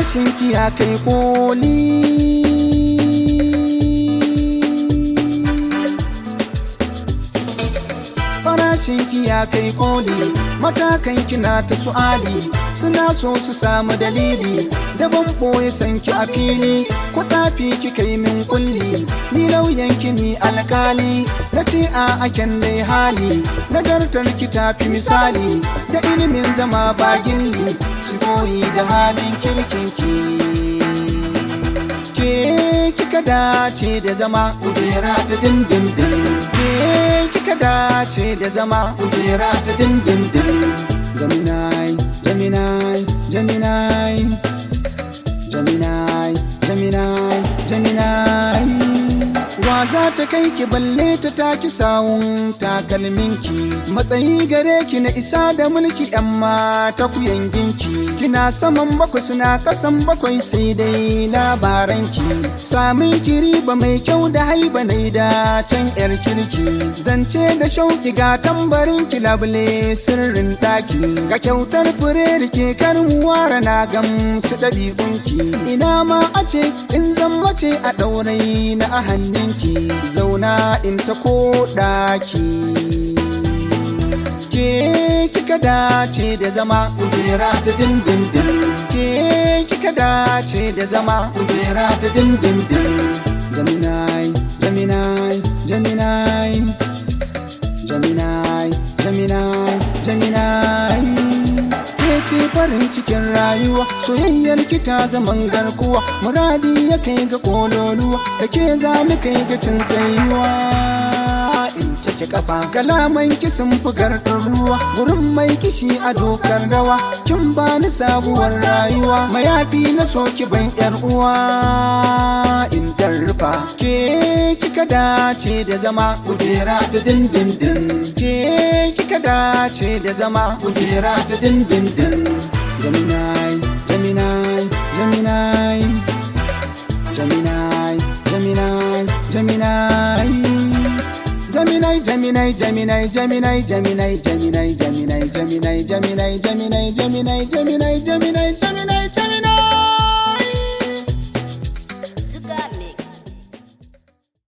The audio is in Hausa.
farashinki ya kai koli. Farashinki ya kai koli, matakan kina ta su'ali, suna so su samu dalili, daban ɓoye sanki a fili, ko tafi kika yi min kulli, ni lauyanki ni alkali, na ce a aken dai hali, nagartar ki tafi misali, da ilimin zama ba gilli, ki koyi da halin kirkinki. Ke kika dace da zama kujera ta dindindin, ke kika dace da zama kujera ta dindindin. Gemini, Gemini, Gemini, Gemini, Gemini, Gemini. Wa za ta kai ki balle ta taki sawun takalminki, matsayi gare ki na isa da mulki yan mata ku yanginki, kina saman bakwai suna kasan bakwai sai dai labaranki, samun ki riba mai kyau da haiba nai da can yar kirki, zance da shauki ga tambarin ki labule sirrin daki, ga kyautar fure rike karmuwa rana gamsu ɗabi'unki, ina ma a ce in zan mace a ɗaurai na a hannunki, zauna in ta koɗaki. Ke kika dace da zama kujera ta dindindin, ke kika dace da zama kujera ta dindindin. Gemini, Gemini, Gemini, Gemini, Gemini, Gemini. Ce farin cikin rayuwa, soyayyar ki ta zaman garkuwa, muradi ya kai ga kololuwa, da ke za mu kai ga cin tsayuwa. In cike kafa kalaman ki sun fi garɗin ruwa, gurin mai kishi a dokar rawa, kin bani sabuwar rayuwa, mayafi na soki ban yar uwa. In tarfa ke kika dace da zama kujera ta dindindin, ke kika dace da zama kujera ta dindindin. Gemini, Gemini, Gemini, Gemini, Gemini, Gemini. Gemini, Gemini, Gemini, Gemini, Gemini, Gemini, Gemini, Gemini, Gemini, Gemini, Gemini, Gemini, Gemini, Gemini.